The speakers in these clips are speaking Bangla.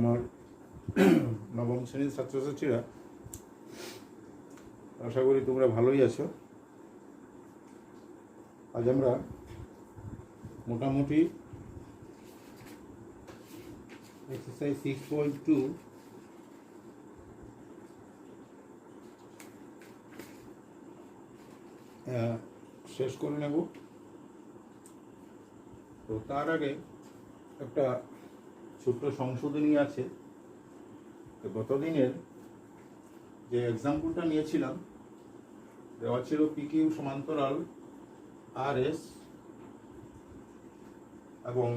আমার নবম শ্রেণীর ছাত্রছাত্রীরা, আশা করি তোমরা ভালোই আছো। আজ আমরা মোটামুটি এক্সারসাইজ 6.2 শেষ করে নেব। তো তার আগে একটা ছোট্ট সংশোধনী আছে। গতদিনের যে এক্সাম্পলটা নিয়েছিলাম, দেওয়া ছিল পিকিউ সমান্তরাল আর এস এবং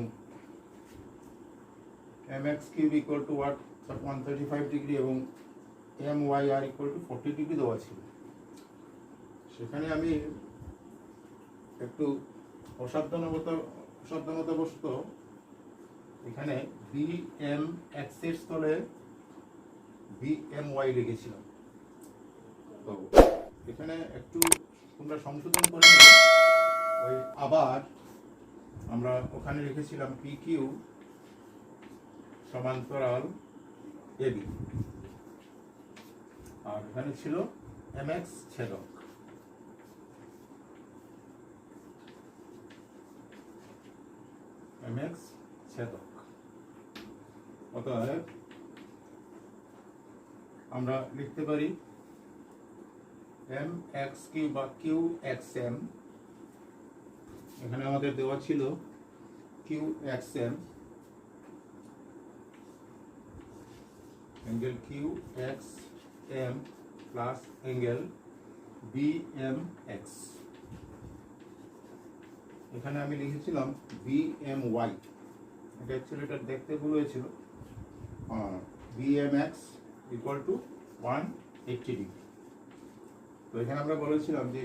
M X Q equal to 135 degree এবং M Y R equal to 40 degree দেওয়া ছিল। সেখানে আমি একটু অসাবধানতাবশত এখানে বি এম এক্স এর স্থলে বি এম ওয়াই লিখেছিলাম। তো এখানে একটু তোমরা সংশোধন করে নেবে। ওই আবার আমরা ওখানে লিখেছিলাম পি কিউ সমান্তরাল এ বি, আর এখানে ছিল এম এক্স ছেদক। এম এক্স ছেদক অতএব আমরা লিখতে পারি এম এক্স কিউ বা কিউ এক্স এম। এখানে আমাদের দেওয়া ছিল Q X M, angle Q X M plus angle B M X. এখানে আমি লিখেছিলাম বি এম ওয়াই, এটা অ্যাকচুয়ালি এটা দেখতে ভুল হয়েছিল। B M X equal to 180 degree. তো এখানে আমরা বলেছিলাম যে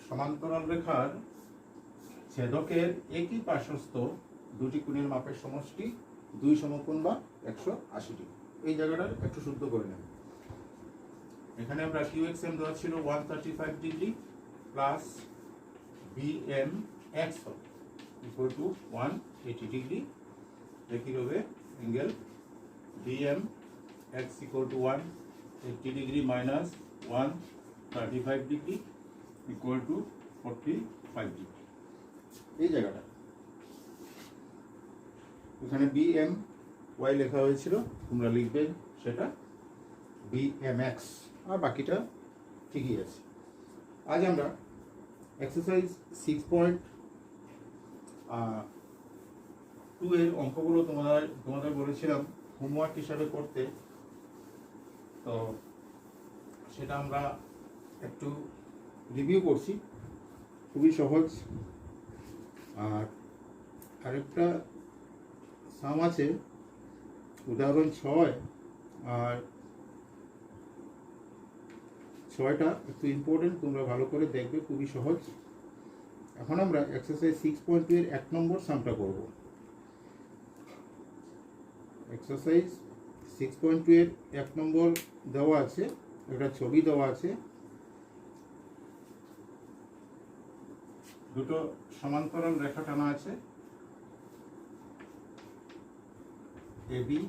সমান্তরাল রেখার ছেদকের একই পার্শ্বস্থ দুটি কোণের মাপের সমষ্টি 2 সমকোণ বা 180 ডিগ্রি। এই জায়গাটা একটু শুদ্ধ করে নেব। এখানে আমরা কিউ এক্স এম দেওয়া ছিল 135 degree plus B M X equal to 180 degree. একই হবে angle B M X equal to 180 degree minus 135 degree equal to 45 degree. এই জায়গাটা এখানে বি এম ওয়াই লেখা হয়েছিল, তোমরা লিখবে সেটা বি এম এক্স, আর বাকিটা ঠিকই আছে। আজ আমরা এক্সারসাইজ 6.2 এর অঙ্কগুলো তোমাদের বলেছিলাম হোমওয়ার্ক হিসাবে করতে। তো সেটা আমরা একটু রিভিউ করছি, খুবই সহজ। আর আরেকটা সাম আছে, উদাহরণ 6 আর 6টা একটু ইম্পর্টেন্ট, তোমরা ভালো করে দেখবে, খুবই সহজ। এখন আমরা এক্সারসাইজ 6.2 এর 1 নম্বর সামটা করব। এক্সারসাইজ 6.2 এর 1 নম্বর দেওয়া আছে, একটা ছবি দেওয়া আছে। দুটো সমান্তরাল রেখা টানা আছে, এবি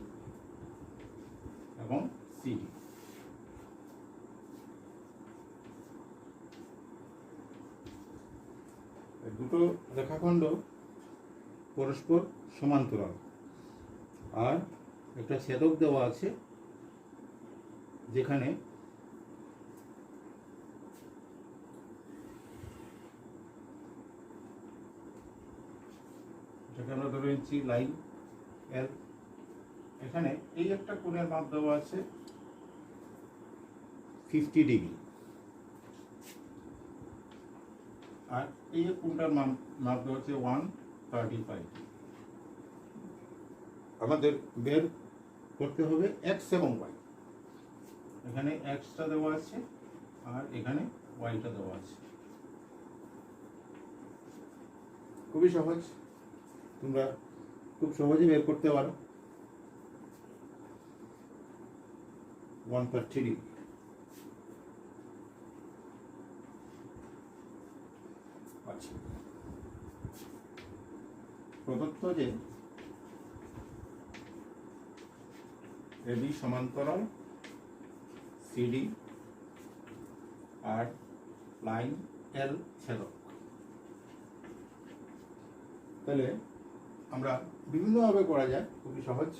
এবং সিডি। দুটো রেখাখণ্ড পরস্পর সমান্তরাল, আর একটা ছেদক দেওয়া আছে যেখানে এটাকে আমরা ধরে নিচ্ছি লাইন এল। এখানে এই একটা কোণের মাপ দেওয়া আছে 50 ডিগ্রি, আর এই কোণটার মাপ দেওয়া আছে 135। আমাদের বের করতে হবে এক্স এবং ওয়াই। এখানে এক্সটা দেওয়া আছে আর এখানে ওয়াইটা দেওয়া আছে। খুবই সহজ, তোমরা খুব সহজেই বের করতে পারো। 130 ডিগ্রি। আচ্ছা, প্রদত্ত যে এবি সমান্তরাল সিডি আর লাইন এল ছেদক। তাহলে আমরা বিভিন্নভাবে করা যায়, খুবই সহজ।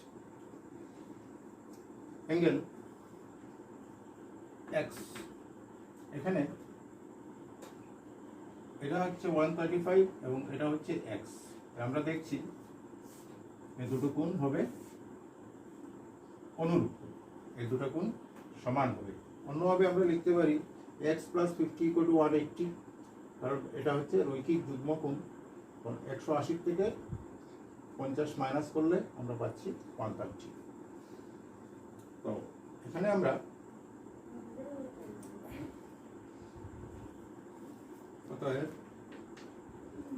অ্যাঙ্গেল এক্স, এখানে এটা হচ্ছে 135 এবং এটা হচ্ছে এক্স। আমরা দেখছি এই দুটো কোণ হবে অনুরূপ, এই দুটো কোণ সমান হবে। অন্যভাবে আমরা লিখতে পারি এক্স প্লাস 50 = 180, কারণ এটা হচ্ছে রৈখিক যুগ্ম কোণ। 180 থেকে 50 মাইনাস করলে আমরা পাচ্ছি 130। তো এখানে আমরা অতএব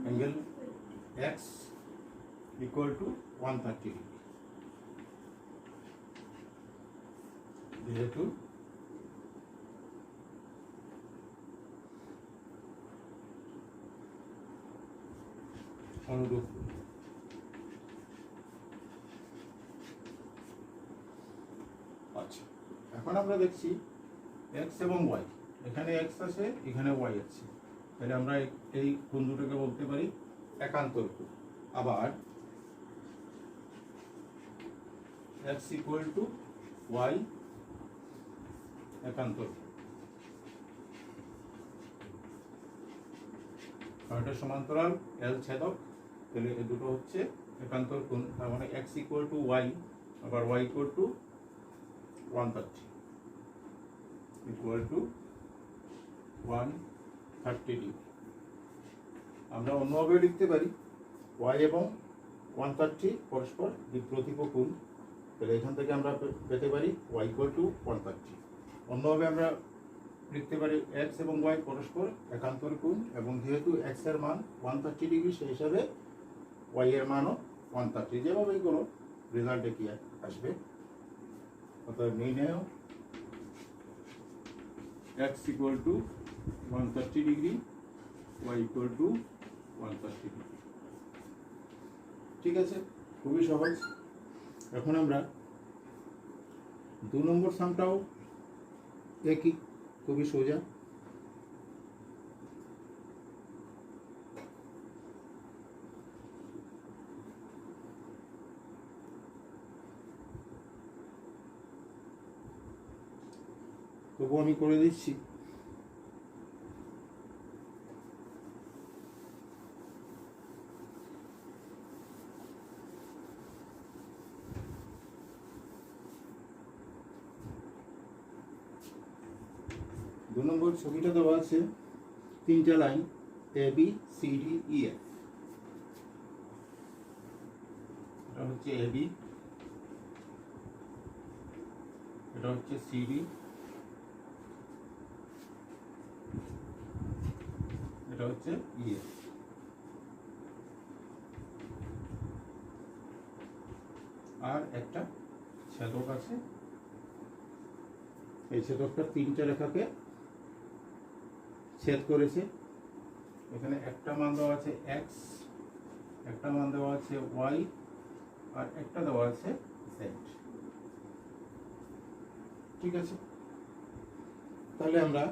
angle x equal to 130 degree, যেহেতু অনুরূপ। আচ্ছা, এখন আমরা দেখছি এক্স এবং ওয়াই, এখানে এক্স আছে, এখানে ওয়াই আছে, তাহলে আমরা এই কোণ দুটোকে বলতে পারি একান্তর কোণ। আবার এক্স ইকুয়াল টু ওয়াই একান্তর কোণ, এটা সমান্তরাল এল ছেদক, তাহলে এই দুটো হচ্ছে একান্তর কোণ। তার মানে এক্স ইকুয়াল টু ওয়াই, আবার Y equal to 130 equal to 130 degree. আমরা অন্যভাবে লিখতে পারি ওয়াই এবং 130 পরস্পর প্রতিপ কোণ, তাহলে এখান থেকে আমরা পেতে পারি ওয়াই ইকুয়াল টু 130। অন্যভাবে আমরা লিখতে পারি এক্স এবং ওয়াই পরস্পর একান্তর কোণ, এবং যেহেতু এক্স এর মান 130 ডিগ্রি, সেই হিসাবে ওয়াই এর মানও 130। যেভাবেই কোনো রেজাল্টে কি আসবে, অর্থাৎ নির্ণয় X equal to 130 degree, Y equal to 130 degree. ঠিক আছে, খুবই সহজ। এখন আমরা 2 নম্বর সামটাও একই, খুবই সোজা। তবু আমি করে দিচ্ছি। দু নম্বর ছবিটা দেওয়া আছে, 3টে line A B C D E F. এটা হচ্ছে এ বি, এটা হচ্ছে সি ডি, এটা হচ্ছে ই এফ। আর একটা ছেদক আছে, এই ছেদকটা 3টে রেখাকে ছেদ করেছে। এখানে একটা মান দেওয়া আছে এক্স, একটা মান দেওয়া আছে ওয়াই, আর একটা দেওয়া আছে জেড। ঠিক আছে, তাহলে আমরা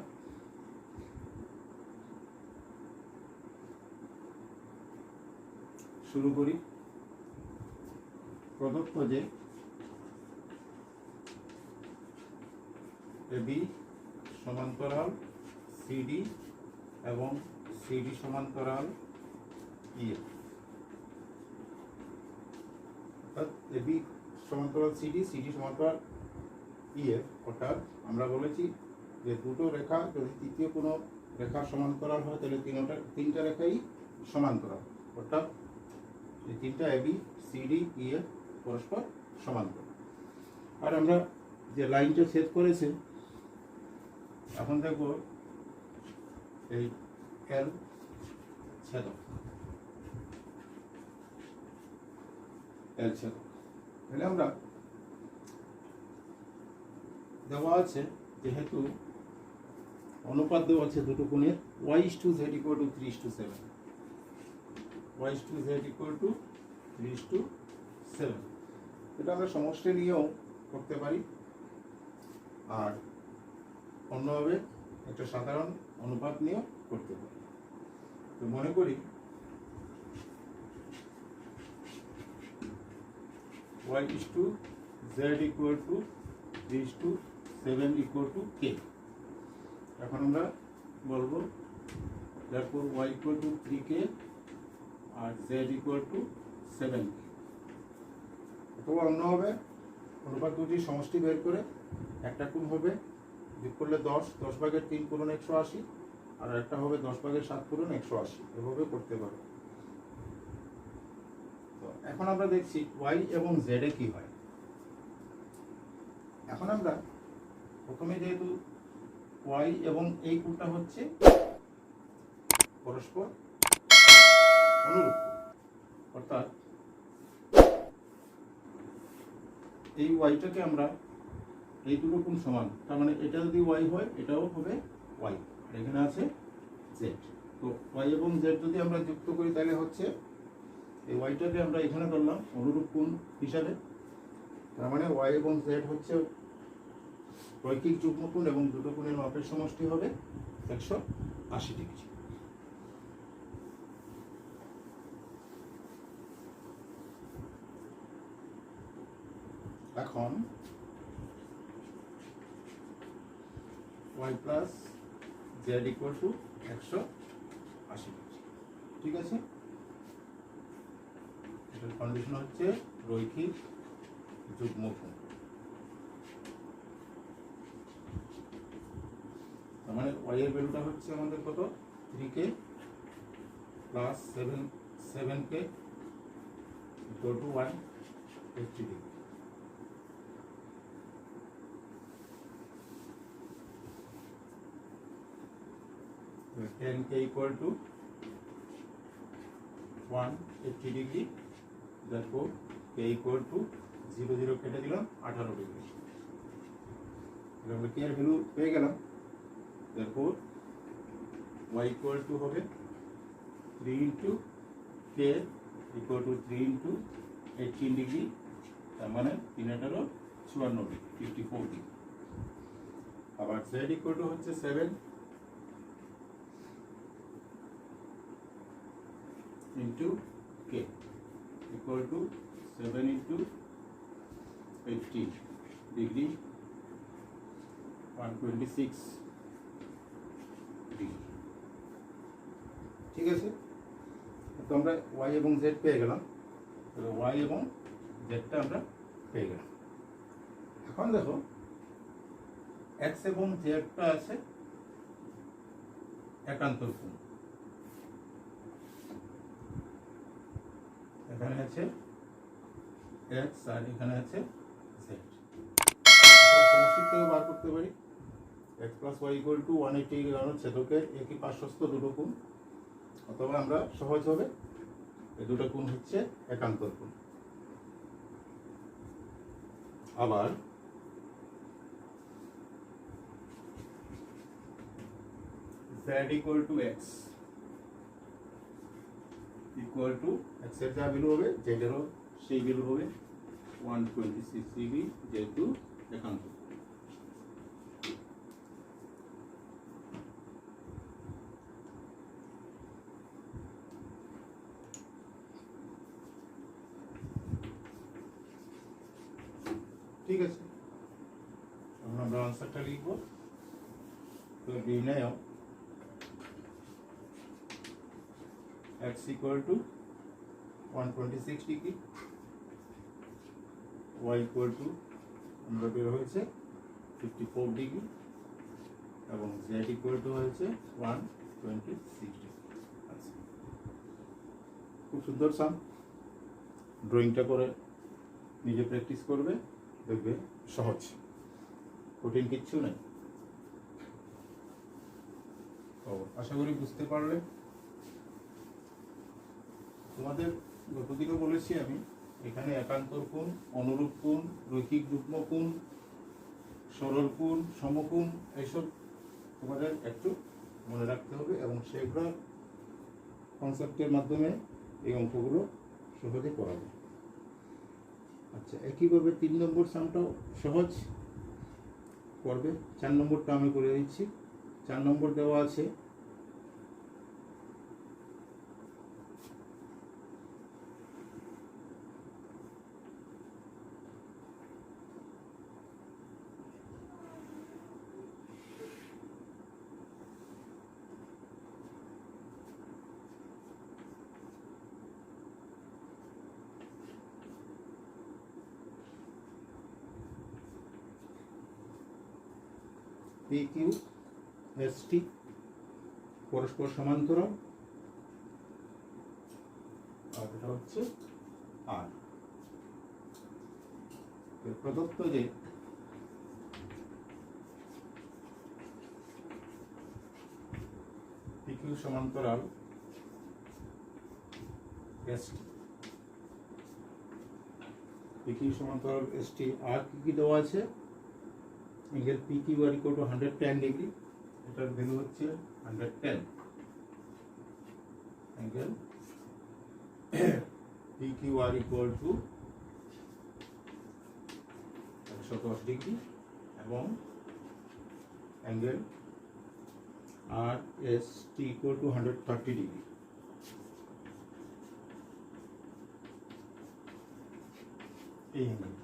শুরু করি। প্রদত্ত যে এবি সমান্তরাল সিডি এবং সিডি সমান্তরাল ইএফ, অর্থাৎ এবি সমান্তরাল সিডি, সিডি সমান্তরাল ইএফ, অর্থাৎ আমরা বলেছি যে দুটো রেখা যদি তৃতীয় কোনো রেখা সমান্তরাল হয়, তাহলে তিনটা রেখাই সমান্তরাল, অর্থাৎ এই তিনটা এবি সিডি ইএফ পরস্পর সমান্তরাল। আর আমরা যে লাইনটা ছেদ করেছে, এখন দেখব এই এল ছেদক, এল ছেদক। তাহলে আমরা দেওয়া আছে, যেহেতু অনুপাত দেওয়া আছে দুটো কোণের, y/z = 3:7, y/z = 3:7। এটা আমরা সমষ্টি নিয়েও করতে পারি, আর অন্যভাবে একটা সাধারণ অনুপাত নিয়েও করতে পারি। তো মনে করি y is to z equal to 3:7 equal to k। এখন আমরা বলবো therefore y equal to 3k R z equal to 7k। অথবা অন্যভাবে অনুপাত দুটির সমষ্টি বের করে একটা কোণ হবে যোগ করলে 10/3 পূরণ 180, আর একটা হবে 10/7 পূরণ 180, এভাবে করতে পারো। তো এখন আমরা দেখছি y এবং z এ কি হয়। এখন আমরা প্রথমে যেহেতু y এবং এই কোণটা হচ্ছে পরস্পর অনুরূপ, অর্থাৎ এই ওয়াইটাকে আমরা এই দুটো কোণ সমান, তার মানে এটা যদি ওয়াই হয় এটাও হবে ওয়াই, আর এখানে আছে জেড। তো ওয়াই এবং জেড যদি আমরা যুক্ত করি তাহলে হচ্ছে এই ওয়াইটাকে আমরা এখানে ধরলাম অনুরূপ কোণ হিসাবে, তার মানে ওয়াই এবং জেড হচ্ছে রৈখিক যুগ্মকোণ এবং দুটো কোণের মাপের সমষ্টি হবে 180 ডিগ্রি। এখন y plus Z equal to 180 degree, ঠিক আছে। এটার কন্ডিশন হচ্ছে রৈখিক যুগ্মকোণ, তার মানে y এর ভ্যালুটা হচ্ছে আমাদের কত, 3k plus 7k equal to 180 degree. 10k equal to 180 degree, therefore k equal to 0 কেটে দিলাম 18 ডিগ্রি। আমরা k এর ভ্যালু পেয়ে গেলাম, therefore y equal to হবে 3 into k equal to 3 into 18 degree, তার মানে 3 54 ডিগ্রি, 54 ডিগ্রি। আবার z equal to হচ্ছে 7 into k equal to 7 into 18 degree, 126 degree, ঠিক আছে। তো আমরা y এবং z পেয়ে গেলাম, y এবং z টা আমরা পেয়ে গেলাম। এখন দেখো x এবং z টা আছে একান্তর কোণ, এখানে আছে x আর এখানে আছে z। সমষ্টি থেকে বার করতে পারি x plus y equal to 180 কারণ ছেদকের একই পার্শ্বস্থ দুটো কোণ, অথবা আমরা সহজ হবে এই দুটো কোণ হচ্ছে একান্তর কোণ। আবার z equal to x equal to x এর যা ভ্যালু হবে z এরও সেই ভ্যালু হবে 126 ডিগ্রি, যেহেতু একান্তর। ঠিক আছে, এখন আমরা আনসারটা লিখব। তো নির্ণয় x equal to 126 degree, y equal to আমরা বের হয়েছে 54 ডিগ্রি, এবং z equal to হয়েছে 126 ডিগ্রি। আচ্ছা, খুব সুন্দর সাম। ড্রয়িংটা করে নিজে প্র্যাকটিস করবে, দেখবে সহজ, কঠিন কিচ্ছু নেই। তো আশা করি বুঝতে পারলে। তোমাদের গতদিনও বলেছি আমি, এখানে একান্তর কোণ, অনুরূপ কোণ, রৈখিক যুগ্ম কোণ, সরল কোণ, সমকোণ, এইসব তোমাদের একটু মনে রাখতে হবে, এবং সেগুলো কনসেপ্টের মাধ্যমে এই অঙ্কগুলো সহজে করা যায়। আচ্ছা, একইভাবে 3 নম্বর সামটাও সহজ করবে। 4 নম্বরটা আমি করে দিচ্ছি। 4 নম্বর দেওয়া আছে পি কিউ এস টি পরস্পর সমান্তরাল, আর এটা হচ্ছে আর। প্রদত্ত যে পি কিউ সমান্তরাল এস টি, পি কিউ সমান্তরাল এস টি, আর কি দেওয়া আছে? Angle P Q R equal to 110 degree, এটার ভ্যালু হচ্ছে 110। Angle P Q R equal to 110 degree এবং angle R S T equal to 130 degree. এই অ্যাঙ্গেলটা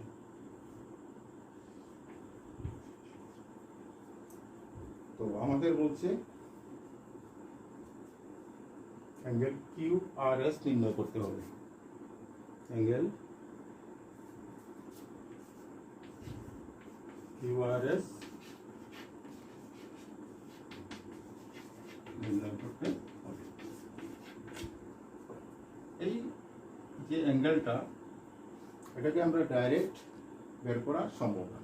তো আমাদের বলছে অ্যাঙ্গেল কিউ আর এস নির্ণয় করতে হবে। অ্যাঙ্গেল কিউ আর এস নির্ণয় করতে হবে। এই যে অ্যাঙ্গেলটা, এটাকে আমরা ডাইরেক্ট বের করা সম্ভব না।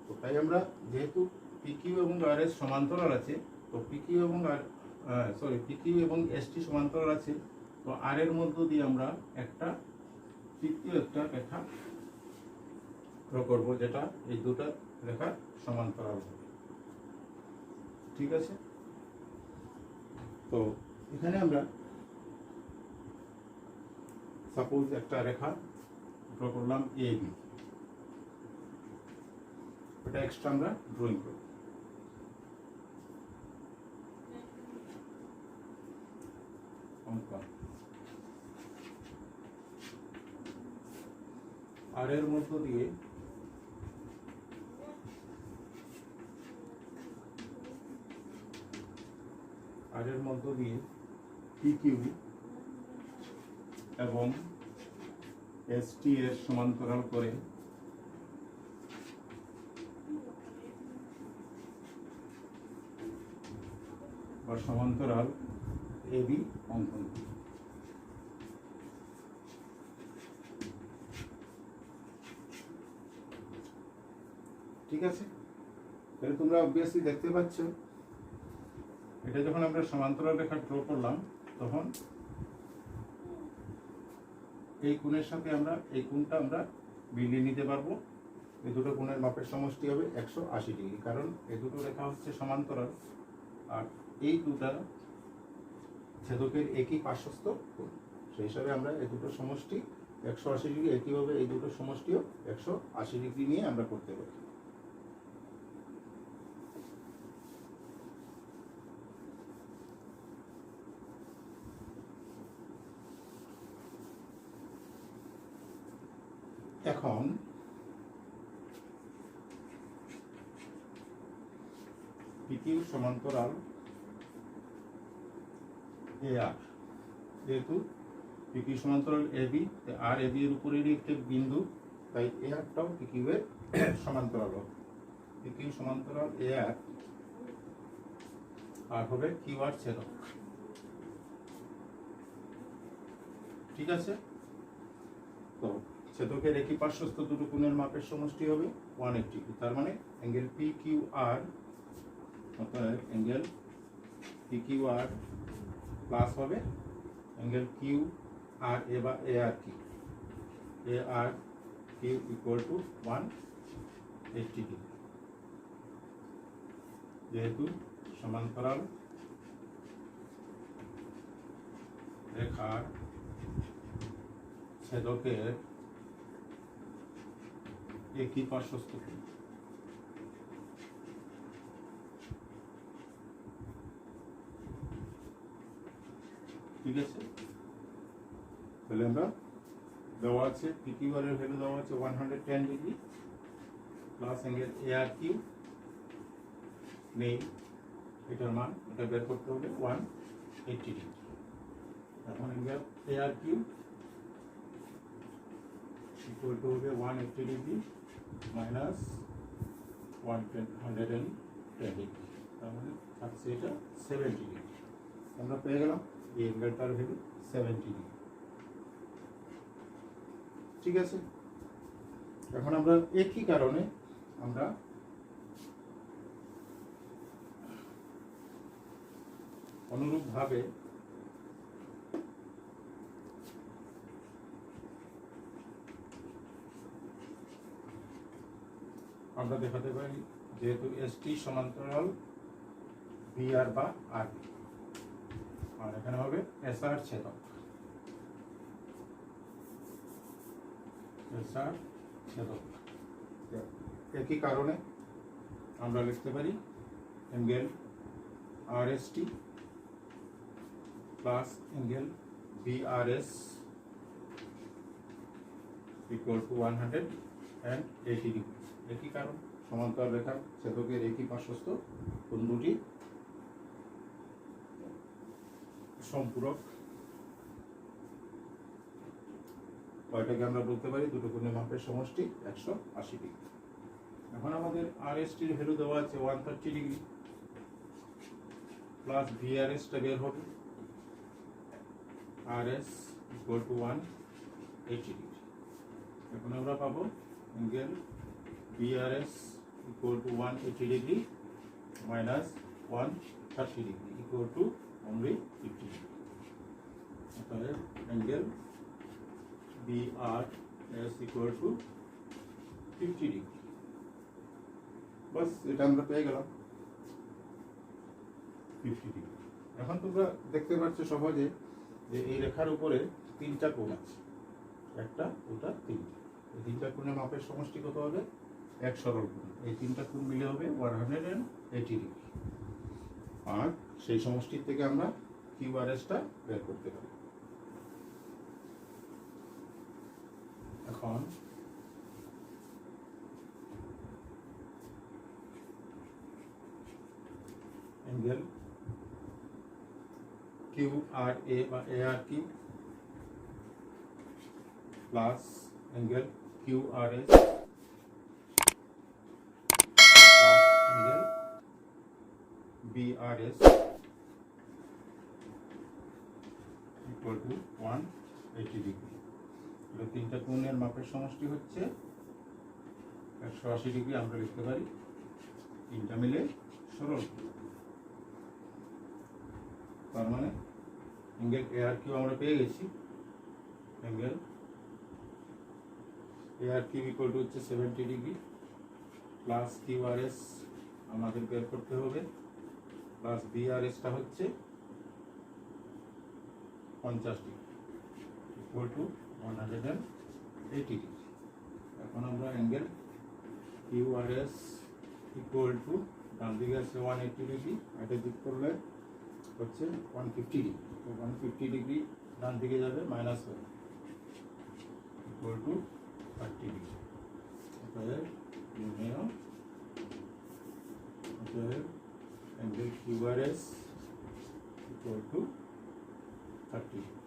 তো তাই আমরা যেহেতু পিকিউ এবং আর এস সমান্তরাল আছে, তো পিকিউ এবং পিকিউ এবং এস টি সমান্তরাল আছে, তো আর এর মধ্য দিয়ে আমরা একটা তৃতীয় একটা রেখা ড্র করব, যেটা এই দুটো রেখার সমান্তরাল হবে। ঠিক আছে, তো এখানে আমরা সাপোজ একটা রেখা ড্র করলাম এ বি, এটা এক্সট্রা আমরা ড্রয়িং করব। আর এর মধ্য দিয়ে পি কিউ এবং এস টি এর সমান্তরাল করে বা সমান্তরাল এ বি অঙ্কন। ঠিক আছে, তাহলে তোমরা অবভিয়াসলি দেখতে পাচ্ছ, এটা যখন আমরা সমান্তরাল রেখা ড্র করলাম, তখন এই কোণের সাথে আমরা এই কোণটা আমরা মিলিয়ে নিতে পারবো। এই দুটো কোণের মাপের সমষ্টি হবে 180 ডিগ্রি, কারণ এই দুটো রেখা হচ্ছে সমান্তরাল আর এই দুটা ছেদকের একই পার্শ্বস্থ কোণ। সেই হিসাবে আমরা এই দুটো সমষ্টি 180 ডিগ্রি, একইভাবে এই দুটো সমষ্টিও 180 ডিগ্রি নিয়ে আমরা করতে পারি। এখন পিকিউ সমান্তরাল এ আর, যেহেতু পিকিউ সমান্তরাল A B, R A B এর উপরেরই একটি বিন্দু, তাই এ আরটাও পিকিউ এর সমান্তরাল হবে। পিকিউ সমান্তরাল এ আর হবে কিউ আর ছেদক। ঠিক আছে, তো ছেদকের একই পার্শ্বস্থ দুটো কোণের মাপের সমষ্টি হবে 180। তার মানে অ্যাঙ্গেল পি কিউ আর, অর্থাৎ অ্যাঙ্গেল পি কিউ আর প্লাস হবে অ্যাঙ্গেল কিউ আর এ বা এ আর কি, এ আর কিউ ইকুয়াল টু 180 ডিগ্রি। যেহেতু সমান্তরাল রেখার ছেদকের একই পার্শ্বস্থ কোণ। ঠিক আছে, তাহলে আমরা দেওয়া আছে PQR এর ভ্যালু দেওয়া আছে 110 ডিগ্রি প্লাস অ্যাঙ্গেল ARQ নেই, এটার মান এটা বের করতে হবে 180 ডিগ্রি। এখন অ্যাঙ্গেল ARQ ইকুয়াল টু হবে 180 ডিগ্রি মাইনাস 110 ডিগ্রি, তার মানে থাকছে এটা 70 ডিগ্রি। আমরা পেয়ে গেলাম এই অ্যাঙ্গেলটার ভ্যালু 70 ডিগ্রি। ঠিক আছে, এখন আমরা একই কারণে আমরা অনুরূপভাবে আমরা দেখাতে পারি, যেহেতু ST সমান্তরাল BR বা RB, আর এখানে হবে SR ছেদক। SR ছেদক একই কারণে আমরা লিখতে পারি angle RST plus angle BRS equal to 180 degree. একই কারণ, সমান্তরাল রেখা ছেদকের একই পার্শ্বস্থ কোণ দুটি সম্পূরক। কয়টাকে আমরা বলতে পারি, দুটো কোণের মাপের সমষ্টি 180 ডিগ্রি। এখন আমাদের RST এর ভ্যালু দেওয়া আছে 130 ডিগ্রি প্লাস VRS টা বের হবে, RS ইকুয়াল টু 180 ডিগ্রি। এখন আমরা পাবো angle BRS equal to 180 degree minus 130 degree equal to only 50 degree. অতএব angle BRS equal to 50 degree. বাস, এটা আমরা পেয়ে গেলাম 50 ডিগ্রি। এখন তোমরা দেখতে পাচ্ছ সহজে যে এই রেখার উপরে তিনটা কোণ আছে, একটা, ওটা, তিনটা। এই তিনটা কোণের মাপের সমষ্টি কত হবে? এক সরল কোণ। এই তিনটা কোণ মিলে হবে 180 ডিগ্রি। আর সেই সমষ্টির থেকে আমরা QRS টা বের করতে পারি। এখন অ্যাঙ্গেল QRA বা ARQ plus angle QRS plus angle BRS equal to 180 degree. এটা তিনটা কোণের মাপের সমষ্টি হচ্ছে 180 ডিগ্রি। আমরা লিখতে পারি তিনটা মিলে সরল। তার মানে অ্যাঙ্গেল ARQ আমরা পেয়ে গেছি। অ্যাঙ্গেল ARQ ইকুয়াল টু হচ্ছে 70 ডিগ্রি প্লাস QRS আমাদের বের করতে হবে প্লাস BRS টা হচ্ছে 50 ডিগ্রি ইকুয়াল টু 180 ডিগ্রি। এখন আমরা অ্যাঙ্গেল QRS ইকুয়াল টু ডান দিকে আছে 180 ডিগ্রি, এটা যোগ করলে হচ্ছে 150 ডিগ্রি। তো 150 ডিগ্রি ডান দিকে যাবে মাইনাস হবে ইকুয়াল টু 30 ডিগ্রি। অতএব angle QRS equal to 30 degree.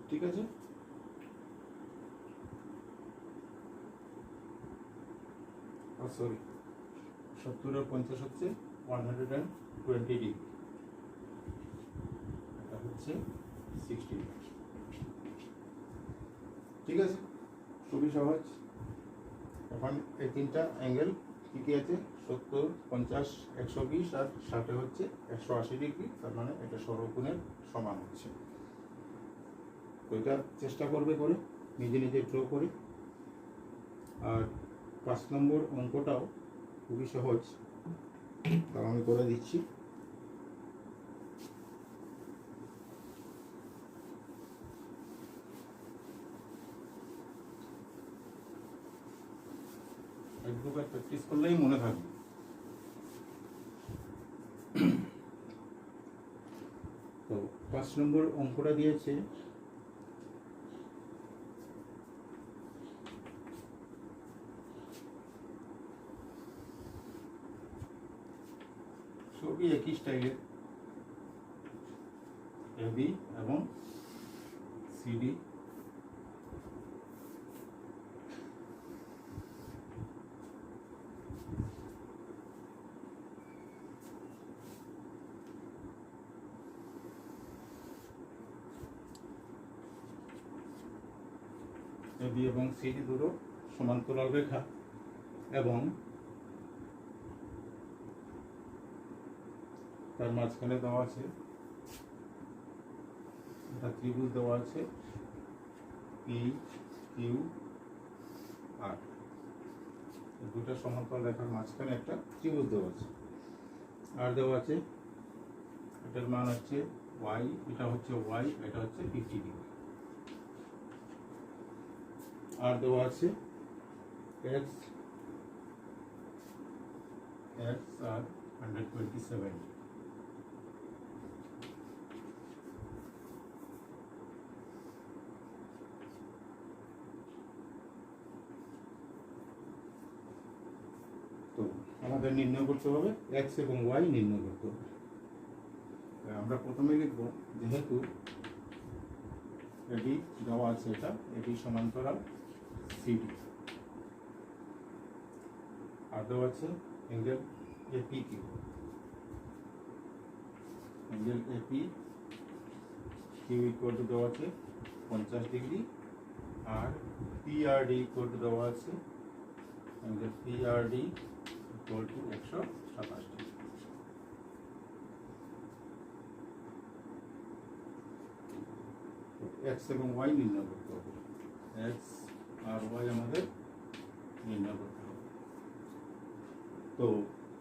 ঠিক আছে, সরি 70 আর 50 হচ্ছে 120 ডিগ্রি, এটা হচ্ছে 60 ডিগ্রি। ঠিক আছে, খুবই সহজ। এখন এই তিনটা অ্যাঙ্গেল কি কি আছে? 70, 50, 120 আর 60 হচ্ছে 180 ডিগ্রি। তার মানে এটা সরলকোণের সমান হচ্ছে। তো এটা চেষ্টা করবে করে নিজে নিজে ড্র করে। আর 5 নম্বর অঙ্কটাও খুবই সহজ, তাও আমি করে দিচ্ছি। একবার প্র্যাকটিস করলেই মনে থাকবে। তো 5 নম্বর অঙ্কটা দিয়েছে সবই একই স্টাইলের, এবি এবং সিডি এবি এবং সিডি দুটো সমান্তরাল রেখা এবং তার মাঝখানে দেওয়া আছে একটা ত্রিভুজ দেওয়া আছে পি কিউ আর, দুটা সমান্তরাল রেখার মাঝখানে একটা ত্রিভুজ দেওয়া আছে, আর দেওয়া আছে এটার মান হচ্ছে ওয়াই, এটা হচ্ছে ওয়াই, এটা হচ্ছে 50 ডিগ্রি, আর দেওয়া আছে এক্স, এক্স আর 127। তো আমাদের নির্ণয় করতে হবে এক্স এবং ওয়াই নির্ণয় করতে হবে। আমরা প্রথমে লিখব যেহেতু এটি দেওয়া আছে, এটা এটি সমান্তরাল সিডি, আর দেওয়া আছে angle A P Q, angle A P Q equal to দেওয়া আছে 50 ডিগ্রি, আর পিআরডি ইকুয়াল টু দেওয়া আছে angle P R D equal to 127 degree. X এবং ওয়াই নির্ণয় করতে হবে, এক্স আর ওয়াই আমাদের নির্ণয় করতে হবে। তো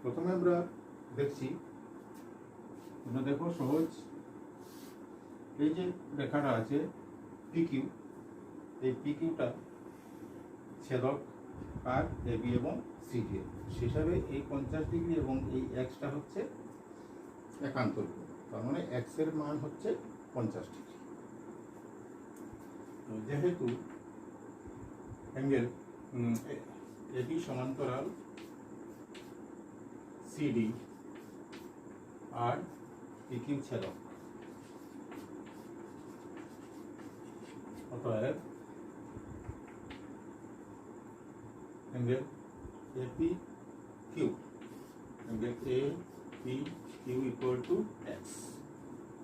প্রথমে আমরা দেখছি, তোমরা দেখো সহজ, এই যে রেখাটা আছে পিকিউ, এই পিকিউটা ছেদক আর এবি এবং সিডি, হিসাবে এই 50 ডিগ্রি এবং এই এক্সটা হচ্ছে একান্তর, তার মানে এক্স এর মান হচ্ছে 50 ডিগ্রি। যেহেতু অ্যাঙ্গেল এবি সমান্তরাল সিডি আর পিকিউ ছেদক, অতএব angle A P Q, angle A P Q equal to X,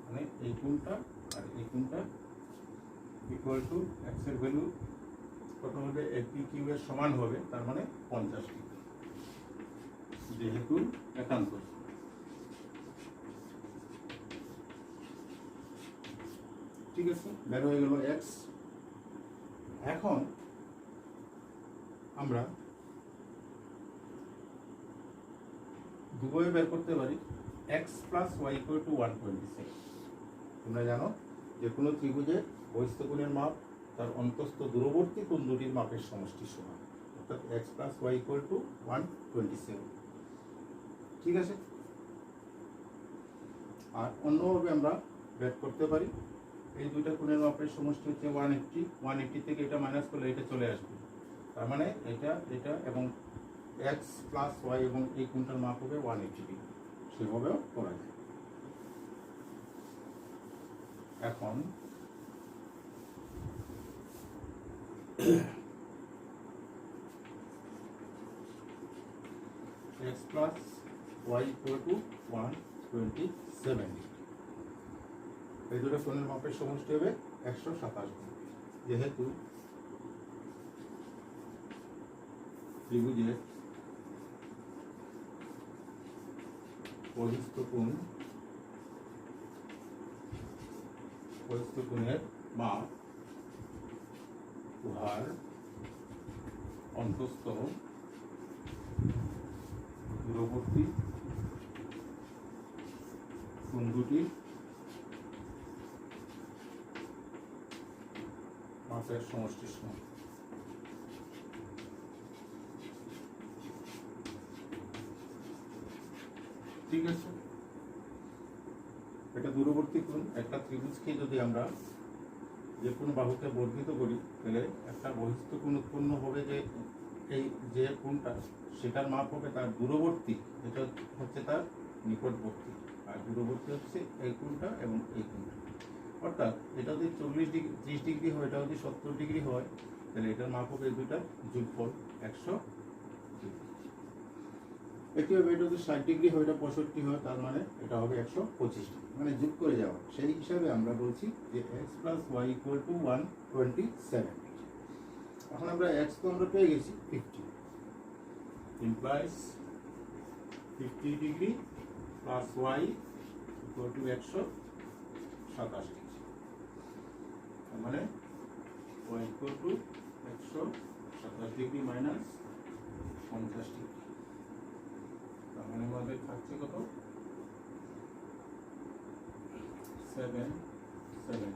মানে এই কোণটা আর এই কোণটা ইকুয়াল টু এক্স এর ভ্যালু কত হবে, এপি কিউ এর সমান হবে, তার মানে 50 ডিগ্রি, যেহেতু একান্তর। ঠিক আছে, বের হয়ে গেল এক্স। এখন আমরা দুভাবে বের করতে পারি, X plus Y equal to 126। তোমরা জানো যে কোনো ত্রিভুজের বহিস্থ কোণের মাপ তার অন্তস্থ দূরবর্তী কোণ দুটির মাপের সমষ্টির সমান, অর্থাৎ X plus Y equal to 127। ঠিক আছে, আর অন্যভাবে আমরা বের করতে পারি, এই দুইটা কোণের মাপের সমষ্টি হচ্ছে 180, 180 থেকে এটা মাইনাস করলে এটা চলে আসবে, তার মানে এটা এটা এবং এক্স প্লাস ওয়াই এবং এই কোণটার মাপ হবে 180 ডিগ্রি, সেভাবেও করা যায়। এখন X plus Y equal to 127 degree, এই দুটো কোণের মাপের সমষ্টি হবে 127 ডিগ্রি। যেহেতু ত্রিভুজের বহিস্থ কোণের মাপ উহার অন্তস্থ দূরবর্তী কোণ দুটির মাপের সমষ্টির সমান। ঠিক আছে, এটা দূরবর্তী কোণ। একটা ত্রিভুজকে যদি আমরা যে কোনো বাহুকে বর্ধিত করি তাহলে একটা বহিস্থ কোণ উৎপন্ন হবে, যে এই যে কোণটা সেটার মাপ হবে তার দূরবর্তী, এটা হচ্ছে তার নিকটবর্তী, আর দূরবর্তী হচ্ছে এই কোণটা এবং এই কোণটা। অর্থাৎ এটা যদি 40 ডিগ্রি 30 ডিগ্রি হয়, এটা যদি 70 ডিগ্রি হয়, তাহলে এটার মাপ হবে এই দুটার যোগফল 100 ডিগ্রি। একইভাবে এটা যদি 60 ডিগ্রি হয়, এটা 65 হয়, তার মানে এটা হবে 125 ডিগ্রি, মানে যোগ করে যাওয়া। সেই হিসাবে আমরা বলছি যে x + y = 127। এখন আমরা x তো আমরা পেয়ে গেছি 50, implies 50 degree plus y = 127 degree. তার মানে y = 127 ডিগ্রি মাইনাস 50 ডিগ্রি। তার মানে আমাদের থাকছে কত? 77।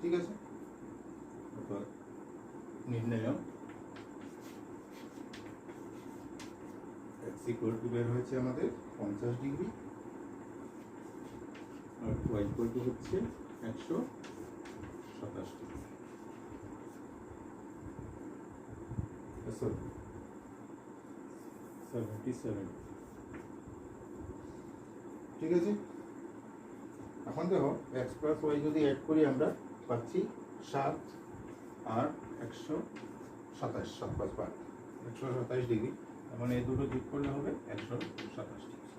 ঠিক আছে, নির্ণয় x = বের হয়েছে আমাদের 50 ডিগ্রি, আর y = হচ্ছে 127 ডিগ্রি। সরি, 77। ঠিক আছে, এখন দেখো x + y যদি অ্যাড করি আমরা পাচ্ছি 7 আর 127, 7 + 5 127 ডিগ্রি। তার মানে এই দুটো যোগ করলে হবে 127 ডিগ্রি।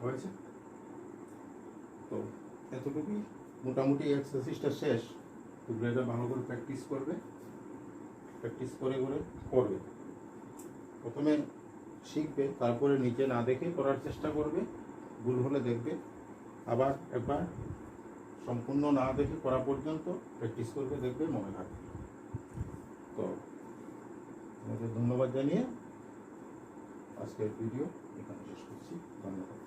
হয়েছে তো, এতটুকুই মোটামুটি এক্সারসাইজটা শেষ। তোমরা এটা ভালো করে প্র্যাকটিস করবে, প্র্যাকটিস করে করে করবে। প্রথমে শিখবে, তারপরে নিচে না দেখে করার চেষ্টা করবে, ভুল হলে দেখবে, আবার একবার সম্পূর্ণ না দেখে করা পর্যন্ত প্র্যাকটিস করবে, দেখবে মনে থাকবে। তো তোমাদের ধন্যবাদ জানিয়ে আজকের ভিডিও এখানে শেষ করছি। ধন্যবাদ।